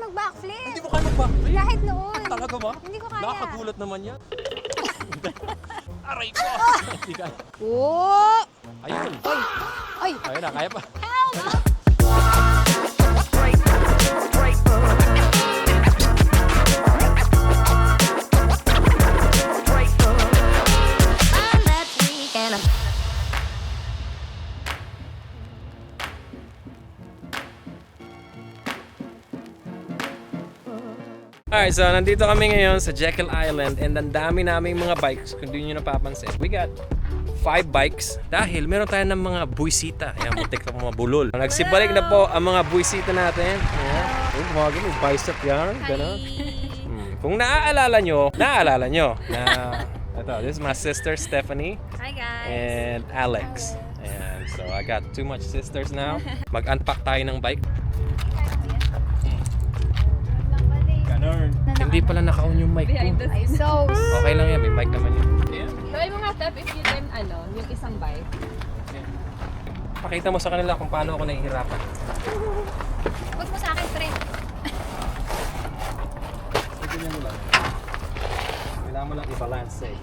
mag-backflip. Hindi mo kaya mag-backflip? Kahit noon. Talaga ba? Hindi ko kaya. Nakakagulat naman yan. Aray ko! Hindi kaya. Oh! Ayun. Ay! Ayun na, kaya pa. Alright, so nandito kami ngayon sa Jekyll Island and ang dami naming mga bikes kung di nyo napapansin. We got 5 bikes dahil meron tayo ng mga buwisita. Ayan, muntik na mga bulol. Nagsibalik na po ang mga buwisita natin. Ayan. Mga ganun, bicep yan. Ganun. Kung naaalala nyo na ito, this is my sister Stephanie. Hi guys! And Alex. And so I got too much sisters now. Mag-unpack tayo ng bike. Ganun. Hindi pala naka-on yung mic ko. Ay, so... Okay lang yan, may mic naman yun. Yeah. Try mo nga, Steph, if you can, yung isang bike. Pakita mo sa kanila kung paano ako nahihirapan. Huwag mo sa akin, friend. Tignan mo lang. Kailangan mo lang i-balance eh.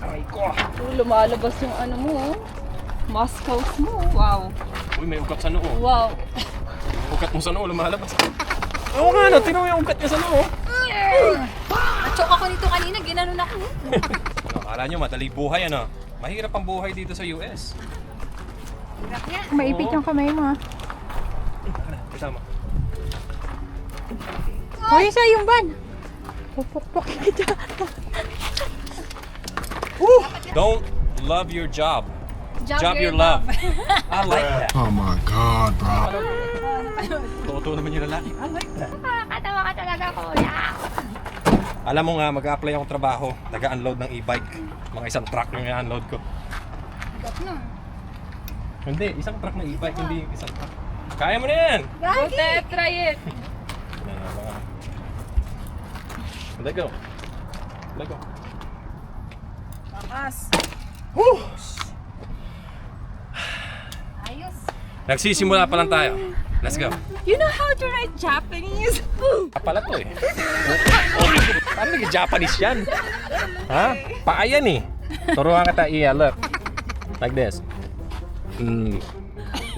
Aray ko! Lumalabas yung mo, muscles mo. Wow. Uy, may ugat sa noo. Wow. Ugat mo sa noo, lumalabas. Oo nga, no, tinan mo yung ugat niya sa noo. Na-choke ako nito kanina, ginanon ako. Akala nyo, madali buhay ano? Mahirap ang buhay dito sa US. Hirap niya. Maipit yung kamay mo. Kasama. Hoy, isa yung van. Pupukpok kita. Don't love your job. Job your love. I like that. Oh my God, bro. Totoo naman yung lalaki. I like that. Katawa ka talaga, kuya. Alam mo nga, mag-a-apply akong trabaho. Taga-unload ng e-bike. Mga isang truck yung i-unload ko. Hirap na. Hindi, isang truck na e-bike, hindi isang truck. Kaya mo na yan! Go, Steph, try it. Let go. Let go. Takas. Ayos. Nagsisimula pa lang tayo. Let's go. You know how to write Japanese? Pala to eh. Paano naging Japanese yan? Ha? Paa yan eh. Turuan kita, Iya. Look. Like this.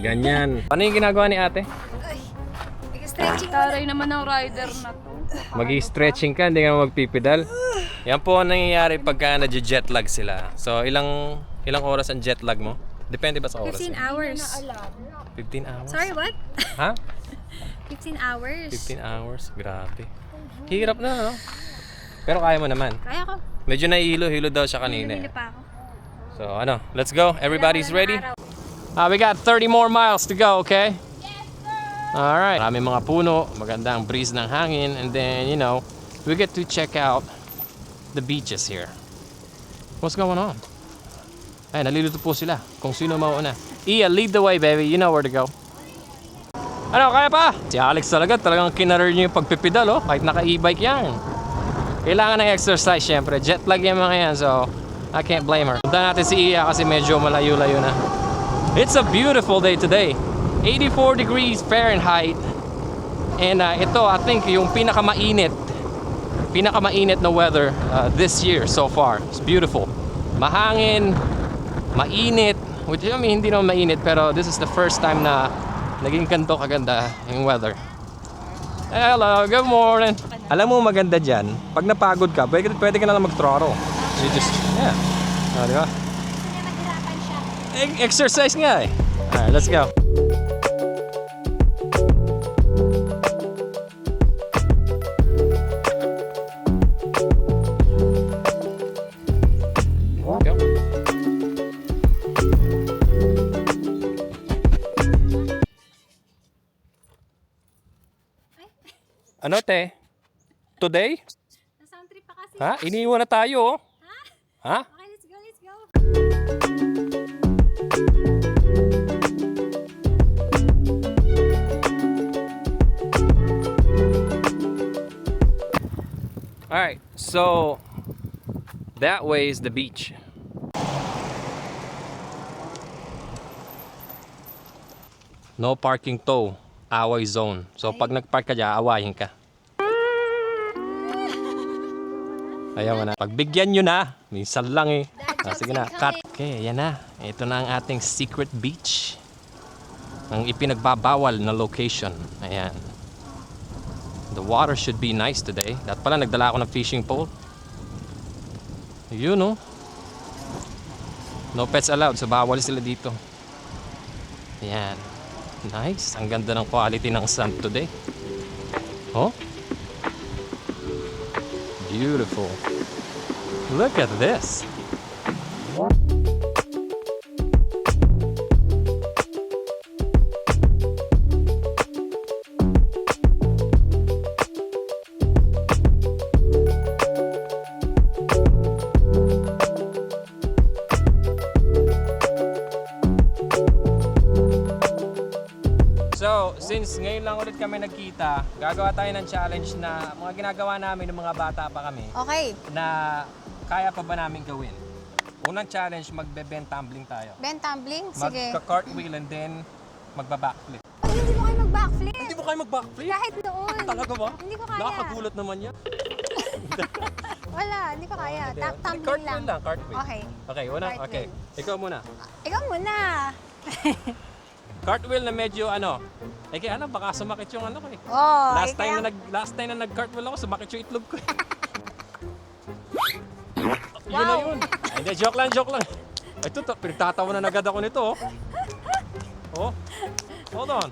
Ganyan. Ano yung ginagawa ni ate? Stretching mo. Taray naman ng rider na to. Mag-i-stretching ka, hindi ka magpipedal. Yan po ang nangyayari pagka na-jet lag sila. So, ilang oras ang jet lag mo? Depende ba sa oras? 15 hours. 15 hours? Sorry, what? Ha? 15 hours. 15 hours? Grabe. Hirap na, no? Pero kaya mo naman. Kaya ko. Medyo nahihilo-hilo daw siya kanina. Hilo pa ako. So, let's go. Everybody's ready? We got 30 more miles to go, okay? Alright. Maraming mga puno, maganda ang breeze ng hangin, and then, we get to check out the beaches here. What's going on? Ay, nalilito po sila kung sino mauna. Iya, lead the way, baby. You know where to go. Ano, kaya pa? Si Alex talagang kinarer niyo yung pagpipedal, oh. Kahit naka-e-bike yan. Kailangan ng exercise, syempre. Jet lag yung mga yan, so I can't blame her. Punta natin si Iya kasi medyo malayo-layo na. It's a beautiful day today. 84 degrees Fahrenheit. And ito, I think, yung pinakamainit na weather this year so far. It's beautiful. Mahangin, mainit. Which, I mean, hindi naman mainit, pero this is the first time na naging ganito kaganda yung weather. Hello, good morning. Alam mo maganda dyan, pag napagod ka, pwede ka na lang mag-throttle. You just, yeah. Di ba? Kasi maghirapan siya. Exercise nga eh. Alright, let's go. Ano te? Today? Na-sound trip pa kasi. Ha? Iniiwan na tayo oh. Ha? Okay, let's go, let's go. Alright, so that way is the beach. No parking tow. away zone. So pag nagpark ka dyan, awayin ka. Ayaw mo na. Pagbigyan nyo na. Minsan lang eh. Sige na, cut. Okay, ayan na. Ito na ang ating secret beach. Ang ipinagbabawal na location. Ayan. The water should be nice today. Dapat pala nagdala ako ng fishing pole. Yun no. No pets allowed. So bawal sila dito. Ayan. Nice. Ang ganda ng quality ng sun today. Oh. Beautiful. Look at this. So, since ngayon lang ulit kami nagkita, gagawa tayo ng challenge na mga ginagawa namin ng mga bata pa kami Okay. na kaya pa ba namin gawin. Unang challenge, magbe-bent tumbling tayo. Ben tumbling? Sige. Magka-cartwheel and then magba-backflip. Ay, hindi mo kayo mag-backflip. Hindi mo kayo mag-backflip? Kahit noon. Talaga ba? Hindi ko kaya. Nakakagulat naman yan. Wala, hindi ko kaya. Tumbling Cartwheel lang. lang, cartwheel. Okay. Okay, una. Cartwheel. Okay. Ikaw muna. Ikaw muna. Cartwheel na medyo ano. Eh kaya ano, baka sumakit yung ano ko eh. Oh, Last time na nag-cartwheel ako, sumakit yung itlog ko eh. Yun Wow. na yun. Ay, hindi, joke lang. Ito, pinagtatawa na agad ako nito oh. Oh. Hold on.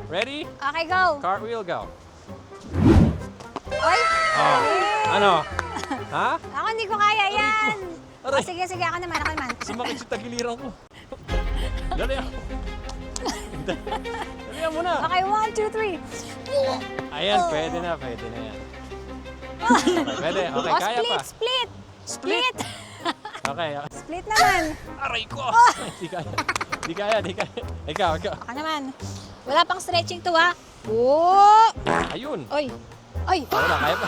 Ready? Okay, go. Cartwheel, go. Oy. Oh. Ano? Ha? Ako hindi ko kaya yan. Aray. Oh, sige, ako naman. Sumakit yung tagiliran ko. Dali ako. Dali mo na. Okay, 1, 2, 3. Ayan, pwede na yan. Okay, pwede. Okay, Oh, kaya pa. Split. Okay. Split naman. Aray ko! Di kaya. Ikaw. Ako naman. Wala pang stretching to ha. Oh! Ayun. Oy. Wala, kaya pa.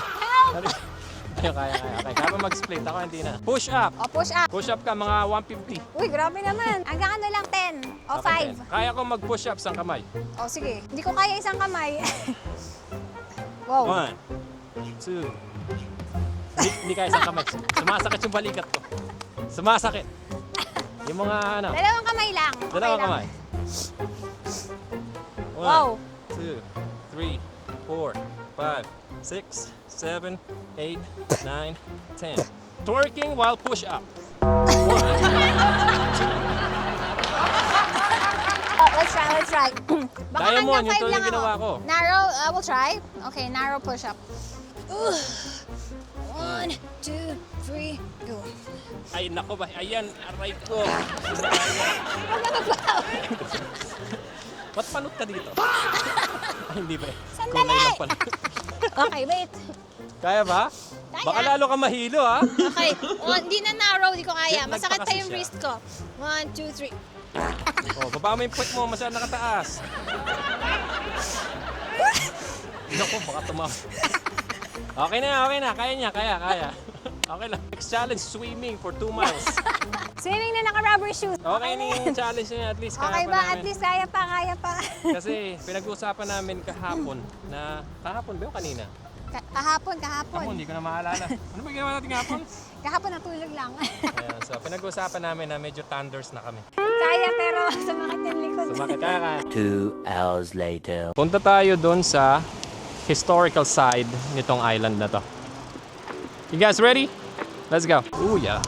Help! Kaya. Okay, kaya pa mag-split. Ako hindi na. Push up. O, push up. Push up ka, mga 150. Uy, grabe naman. Hanggang ano lang, 10 o 5. Okay, 10. Kaya ko mag-push up sa kamay. O, sige. Hindi ko kaya isang kamay. Wow. 1, 2. Hindi kaya isang kamay. Sumasakit yung balikat ko. Sumasakit. Yung mga ano. Dalawang kamay lang. Okay Dalawang lang. kamay. 1, Wow. 2, 3, 4, 5, 6, 7, 8, 9, 10. Twerking while push up. Let's try. Baka Diamond, hanggang 5 yun to lang yung ginawa ko. Narrow, we'll try. Okay, narrow push up. 1, 2, 3, go. Ay, nako ba? Ayan, aray ko. Ba't panot ka dito? Ay, hindi ba? Sandali! Kulay lang pala. Okay, wait. Kaya ba? Kaya. Baka lalo ka mahilo, ha? Okay. Hindi na narrow, di ko kaya. Jet lag Masakit pa pa kasi yung siya. wrist ko. 1, 2, 3. Oh, baba mo yung puwet mo, masyadong nakataas. Naku, baka tumawa. Okay na. Kaya. Okay lang. Next challenge, swimming for 2 miles. Swimming na naka-rubber shoes. Okay na yung challenge niya, at least kaya Okay pa ba? namin. At least kaya pa. Kasi pinag-uusapan namin kahapon na... Kahapon ba yung kanina? Kahapon. Kahapon, hindi ko na maalala. Ano ba ginawa natin kahapon? Kahapon natulog lang. Ayan, so pinag-uusapan namin na medyo thunders na kami. Kaya pero sumakit yung likod. Sumakit kaya. 2 hours later. Punta tayo doon sa historical side nitong island na to. You guys ready? Let's go. Ooh, yeah.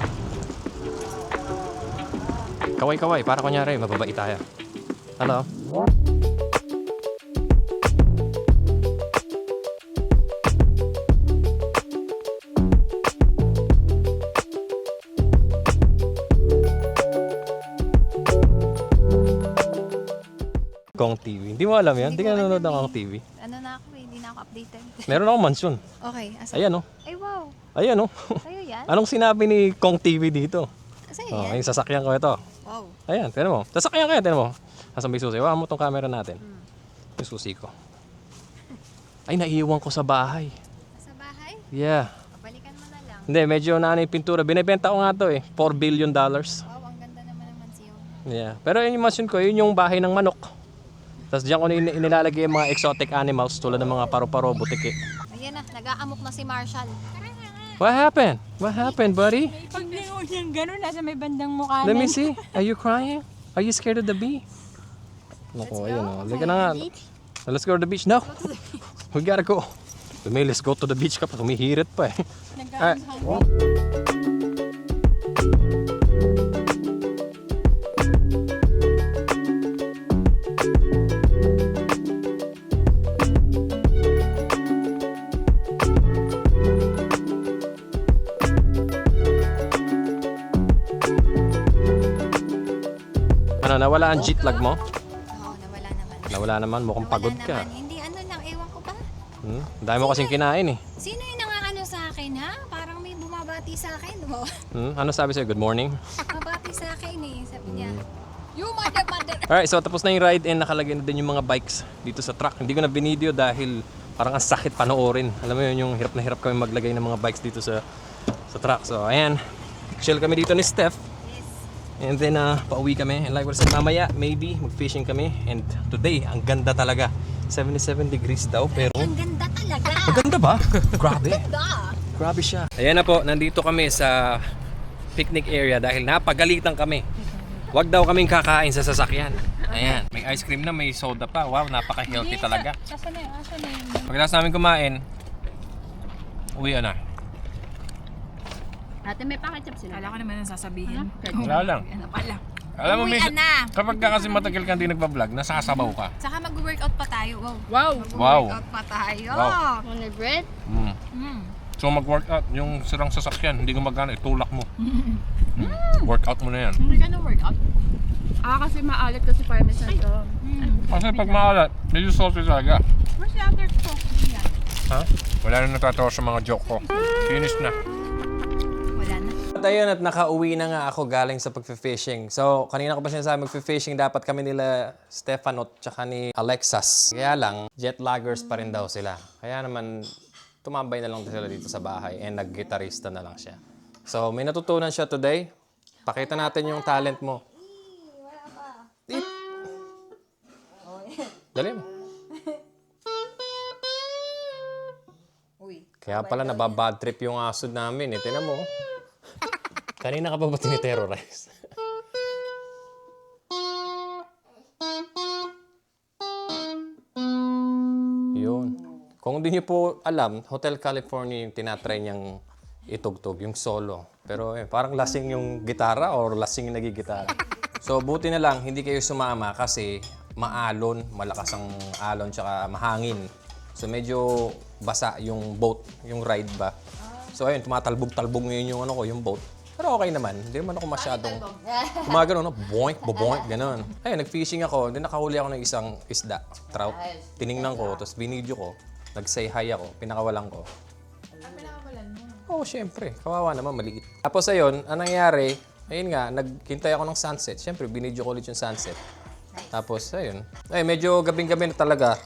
Kaway, para kunyari, mababait tayo. Hello? Kong TV. Hindi mo alam yan? Hindi ka nanonood ng Kong TV. Ano na ako hindi na ako updated. Meron akong mansyon. Okay, asa? Ayan oh. Ay, wow. Ayan oh. Sa'yo yan? Anong sinabi ni Kong TV dito? Sa'yo Oh, yan? yung sasakyan ko ito. Wow. Ayan, tinan mo. Sasakyan kaya, tinan mo. Nasa may susi. Hawakan mo tong camera natin. Yung susi ko. Ay, naiiwan ko sa bahay. Sa bahay? Yeah. Balikan mo na lang. Hindi, medyo naano yung pintura. Binibenta ko nga to eh. $4 billion. Wow, ang ganda naman ng mansiyon. Yeah. Pero yun yung mansion ko, yun yung bahay ng manok. Tapos diyan ko inilalagay yung mga exotic animals tulad ng mga paru-paro, butiki. Ayan na, nag-aamok na si Marshall. What happened? What happened, buddy? Pag lingon niyang gano'n, nasa may bandang mukha Let me see. Are you crying? Are you scared of the bee? Naku, ayun o. Liga na nga. Let's go to the beach. No. We gotta go. Let's go to the beach ka pa. Humihirit pa eh. Alright. Ano, nawala ang jet lag mo? Oo, nawala naman. Nawala naman, mukhang pagod Nawala ka. naman. Hindi, ano lang, ewan ko ba? Dahil mo kasing kinain eh. Sino yung nangangano sa akin, ha? Parang may bumabati sa akin, mo. Ano sabi sa'yo? Good morning? Mabati sa akin eh, sabi niya. You mother. Alright, so tapos na yung ride and nakalagay na din yung mga bikes dito sa truck. Hindi ko na binideo dahil parang ang sakit panoorin. Alam mo yun, yung hirap na hirap kami maglagay ng mga bikes dito sa truck. So ayan, chill kami dito ni Steph. And then pauwi kami. And like what I said, mamaya maybe mag-fishing kami. And today, ang ganda talaga. 77 degrees daw pero... Ang ganda talaga. Ang ganda ba? Grabe. Ganda. Grabe siya. Ayan na po, nandito kami sa picnic area dahil napagalitan kami. Huwag daw kaming kakain sa sasakyan. Ayan. May ice cream na, may soda pa. Wow, napaka-healthy talaga. Asan na yun? Pagkatapos namin kumain, uwi na. Ate, may package sila. Kala ko naman ang sasabihin. Wala lang. Ano pala? Alam mo, Uwi minsan, na. kapag ka kasi matagal ka hindi nagbablog, nasasabaw ka. Saka mag-workout pa tayo. Wow. Wow! Wow. Mag-workout pa tayo. Wow. On the bread? So mag-workout, yung sirang sasakyan, hindi gumagana, itulak mo. Workout mo na yan. Hindi ka na workout? Kasi maalat kasi parmesan to. Kasi pag maalat, medyo salty talaga. Where's the other cook? Ha? Wala na natatawa sa mga joke ko. Finish na. Wala na. At ayun, at nakauwi na nga ako galing sa pag-fishing. So, kanina ko pa sinasabi mag-fishing, dapat kami nila Stefano at saka ni Alexas. Kaya lang, jet laggers pa rin daw sila. Kaya naman, tumambay na lang sila dito sa bahay and nag-gitarista na lang siya. So, may natutunan siya today. Pakita natin yung talent mo. Tip. Dali mo. Uy. Kaya pala nababad trip yung aso namin. Eh, tinan mo. Kanina ka pa ba tiniterrorize? Yun. Kung hindi niyo po alam, Hotel California yung tinatry niyang itugtog, yung solo. Pero parang lasing yung gitara or lasing yung nagigitara. So buti na lang, hindi kayo sumama kasi maalon, malakas ang alon, tsaka mahangin. So medyo basa yung boat, yung ride ba. So ayun, tumatalbog-talbog ngayon yung yung boat. Pero okay naman, hindi naman ako masyadong gumagano, boink, boink, gano'n. Ayun, nag-fishing ako, then nakahuli ako ng isang isda, trout. Tiningnan ko, tapos binidyo ko, nag-say hi ako, pinakawalan ko. Pinakawalan mo. Oo, syempre, kawawa naman, maliit. Tapos ayun, ang nangyari, ayun nga, naghintay ako ng sunset. Syempre, binidyo ko ulit yung sunset. Tapos, ayun. Ay, medyo gabing-gabi na talaga.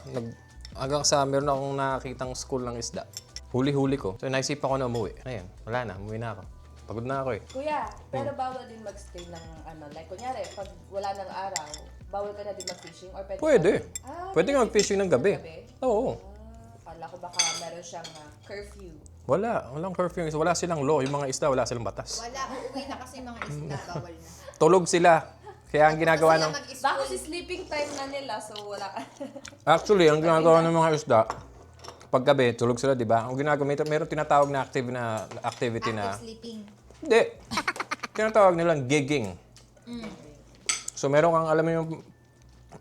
Hanggang sa meron akong nakakitang school ng isda. Huli-huli ko. So, naisip ako na umuwi. Ayun, wala na, umuwi na ako. Pagod na ako eh. Kuya, pero bawal din magstay ng like kunyari, pag wala ng araw, bawal ka na din mag-fishing or pwede? Pwede. Pwede nga mag-fishing ng gabi. Oo. Kala ko baka meron siyang curfew. Walang curfew. Wala silang law. Yung mga isda, wala silang batas. Wala, uuwi na kasi mga isda, bawal na. Tulog sila. Kaya ang ginagawa ng... Baka kasi sleeping time na nila, so wala ka. Actually, ang ginagawa ng mga isda, paggabi, tulog sila, di ba? Ang ginagawa, meron tinatawag na activity na... Sleeping. Hindi. Tinatawag nilang gigging. So meron kang, alam mo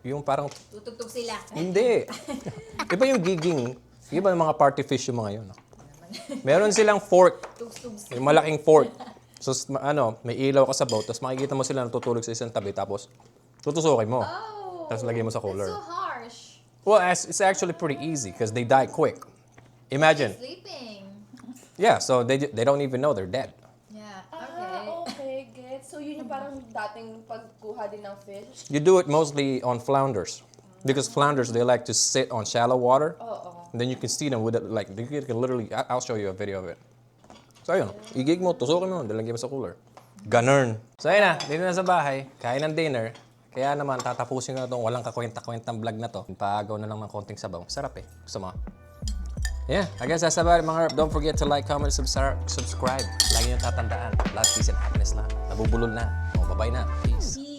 yung parang... Tutugtog sila. Hindi. Iba yung gigging. Iba yung mga party fish yung mga yun. Meron silang fork. Yung malaking fork. So may ilaw ka sa boat, tapos makikita mo sila natutulog sa isang tabi, tapos tutusukin mo. Tapos lagay mo sa cooler. So harsh. Well, it's actually pretty easy because they die quick. Imagine. Sleeping. Yeah, so they don't even know they're dead. Yeah, okay. Okay, get. So yun yung parang dating pagkuha din ng fish? You do it mostly on flounders. Because flounders, they like to sit on shallow water. And then you can see them with it, like, you can literally, I'll show you a video of it. So ayun, igig mo, tusukin mo, dalagyan mo sa cooler. Ganun. So ayun na, dito na sa bahay, kain ng dinner. Kaya naman, tatapusin ko na itong walang kakwenta-kwentang vlog na to. Paagaw na lang ng konting sabaw. Sarap eh. Gusto mo? Yeah, I guess that's about it mga herb. Don't forget to like, comment, subscribe. Lagi nyo tatandaan. Love, peace, and happiness lang. Nabubulol na. O, bye-bye na. Peace.